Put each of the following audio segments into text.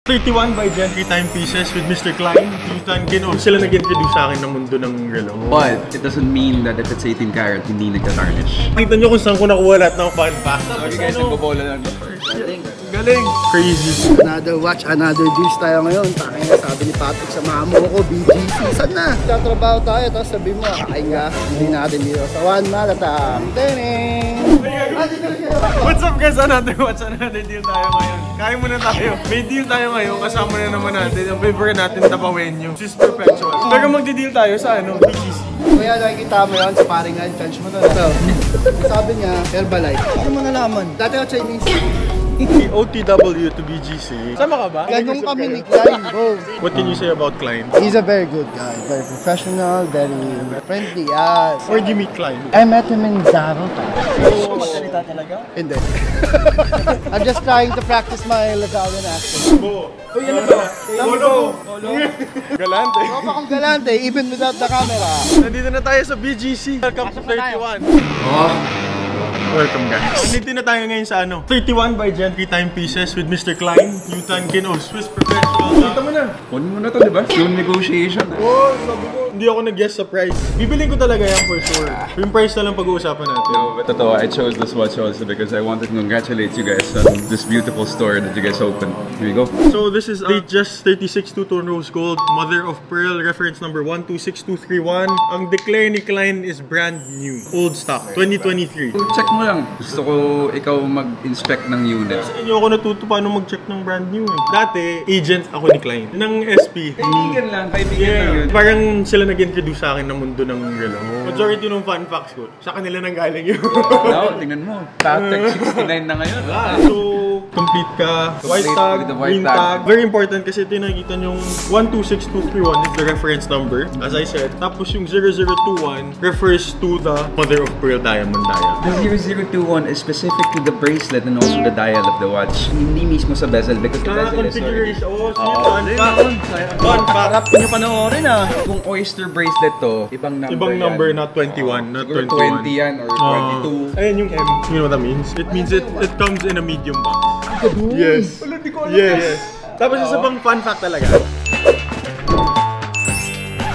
31 by Gentry timepieces with Mr. Klein, Ethan Kino. Sila nag-introduce sa akin ng mundo ng relo. But it doesn't mean that if it's 18 karat, hindi nagta-tarnish. Nakita nyo kung saan ko nakuha lahat ng fun fact. Okay guys, nagbobola lang. Galing! Crazy. Another watch, another deals tayo ngayon. Takay na sabi ni Patrick sa mamo ko, BGC. Saan na? Tatrabaho tayo, tapos sabi mo, kakain nga. Hindi natin dito sa One Malatang. Tening! What's up guys? Another watch, another deal tayo ngayon. Kaya muna tayo. May deal tayo ngayon. Kasama na naman natin. Ang favorite natin, Tapawenyo. Sis Perpetual. Pero magdi-deal tayo sa BGC. Kaya nakikita mo yun sa paringan. Punch mo to. So, sabi niya, Herbalife. Ano mo nalaman? Dati ako Chinese. OTW to BGC. Sama ka ba? Ganun kami ni Klein, bro. What can you say about Klein? He's a very good guy. Very professional, very friendly. Where did you meet Klein? I met him in Zaro. Magsalita talaga? Hindi. I'm just trying to practice my Lagalian accent. Uy, ano ba? Polo! Galante. Tropa kong galante, even without the camera. Nandito na tayo sa BGC. Welcome to 31. Welcome guys. Nandito na tayo ngayon sa 31 by Gentry timepieces with Mr. Klein, Ethan Kino, Swiss Perpetual. Kita mo na. Kunin mo na to, di ba? Yung negotiation. Oh, sabi ko, hindi ako nag-guess sa price. Bibiling ko talaga yan for sure. Yung price na lang pag-uusapan natin. No, but totoo, I chose this watch also because I wanted to congratulate you guys on this beautiful store that you guys opened. Here you go. So this is a just 36 two-tone rose gold, mother of pearl, reference number 126231. Ang declare ni Klein is brand new, old stock, 2023. Check mo lang. Gusto ko ikaw mag-inspect ng unit. Sa inyo ako natuto paano mag-check ng brand new eh. Dati, agent ako ni Klein, ng SP. Kaibigan lang lang yun. Parang sila nag-introduce sa akin ng mundo ng relo. Majority ng fun facts ko, sa kanila nang galing yun. Now, tingnan mo. Patek 69 na ngayon. So, complete ka, white tag, with the white green tag. Very important kasi ito yung nakikita nyong 126231 is the reference number, as I said. Tapos yung 0021 refers to the mother of pearl diamond dial. The 0021 is specific to the bracelet and also the dial of the watch. Hindi mismo sa bezel because the bezel is already... Fun fact. Harap nyo panoorin ah. Kung oyster bracelet to, ibang number Ibang number, yan. not 21, not 21. 20 yan or 22. Ayun yung M. You know what that means? It means it comes in a medium box. Yes. Yes. Tapos isa pang fun fact talaga.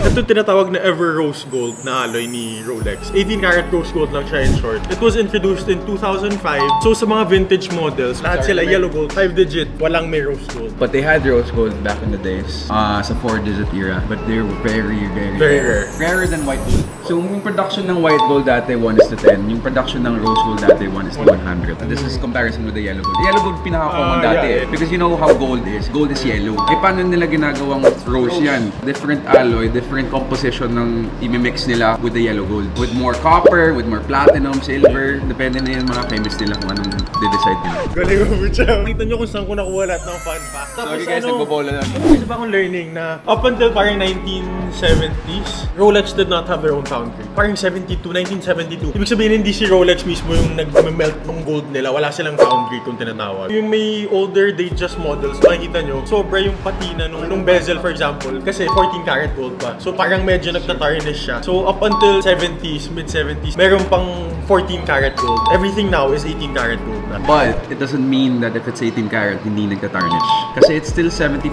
Ito tinatawag na Ever Rose Gold na alloy ni Rolex. 18 karat rose gold lang siya in short. It was introduced in 2005. So sa mga vintage models, lahat sila yellow gold, 5 digit, walang may rose gold. But they had rose gold back in the days, sa 4-digit era. But they're very rare. Rarer than white gold. So yung production ng white gold dati 1:10. Yung production ng rose gold dati 1:100. And this is comparison with the yellow gold. The yellow gold pinaka-common dati because you know how gold is. Gold is yellow. Eh paano nila ginagawang rose yan? Different alloy, different composition ng i-mix nila with the yellow gold. With more copper, with more platinum, silver. Depende na yung mga famous nila kung anong de-decide nila. Galing mo po siya. Nakita nyo kung saan ko nakuha lahat ng fun fact. Sorry guys, nagbobola lang. Isa pa akong learning na up until parang 1970s, Rolex did not have their own foundry. Parang 1972. Ibig sabihin hindi si Rolex mismo yung nag-melt ng gold nila. Wala silang foundry kung tinatawag. Yung may older Datejust models, makikita nyo, sobra yung patina nung bezel for example. Kasi 14 karat gold pa. So parang medyo nagta-tarnish siya. So up until 70s, mid-70s, meron pang 14 karat gold. Everything now is 18 karat gold na. But it doesn't mean that if it's 18 karat, hindi nagta-tarnish. Kasi it's still 75%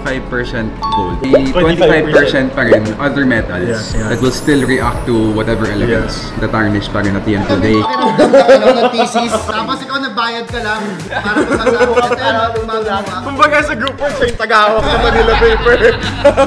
gold. 25% pa rin other metals that will still react to whatever elements. The tarnish pa rin at the end of the day. Pakiramdam ka ng thesis, tapos ikaw nagbayad ka lang para magagawa. Kumbaga sa group work, siya yung tagahawak ng Manila paper.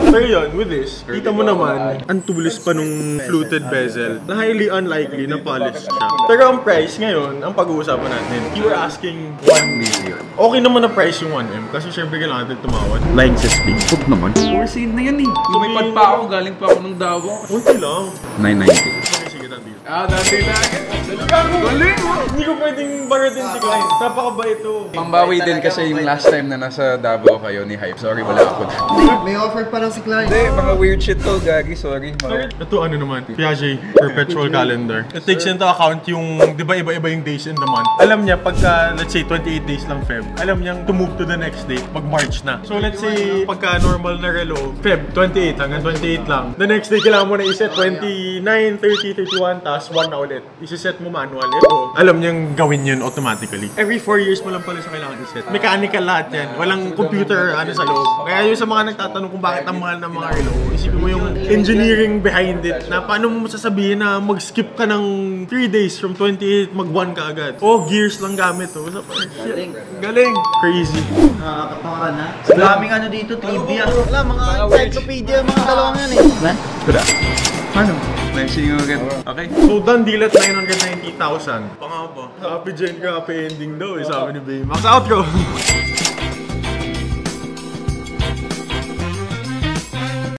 Pero yun, with this, kita mo naman, ang tulis pa nung fluted bezel na highly unlikely na polished siya. Pero ang price ngayon, ang pag-uusapan natin, you were asking 1 million. Okay naman na price yung 1M kasi syempre kailangan natin tumawad. Lying sa speed. Huwag naman. For sale na yan eh. Lumipad pa ako, galing pa ako ng Davao. Okay lang. 990. Okay, sige, nandito. Dati lang. Galing! Hindi ko pwedeng baratin si Klein. Napakabait ito. Pambawi din kasi yung last time na nasa Davao kayo ni Hype. Sorry, wala ako. May offer pa lang si Klein. Hindi, mga weird shit to, Gagi. Sorry. Ito ano naman, Piaget Perpetual Calendar. It takes into account yung, di ba iba-iba yung days in the month. Alam niya pagka, let's say 28 days lang Feb, alam niyang to move to the next date, mag-March na. So let's say pagka normal na relo, Feb 28 hanggang 28 lang. The next day kailangan mo na iset 29, 30, 31, tapos 1 na ulit. Iset set mo manual. Ito, alam niyang gawin yun automatically. Every 4 years mo lang pala siya kailangan i-set. Mechanical lahat yan. Walang computer sa loob. Kaya yung sa mga nagtatanong kung bakit ang mahal ng mga relo, isipin mo yung engineering behind it na paano mo sasabihin na mag-skip ka ng 3 days from 28 mag-1 ka agad. Gears lang gamit. Galing. Crazy. Nakakatawa na. Sa daming ano dito, trivia. Wala, mga encyclopedia, mga dalawang yan eh. Kuda. Ano? Flexing agad. Okay. So, done deal at 990,000. Pangapa. Happy Gen ka, happy ending daw sabi ni Baymax. Outro!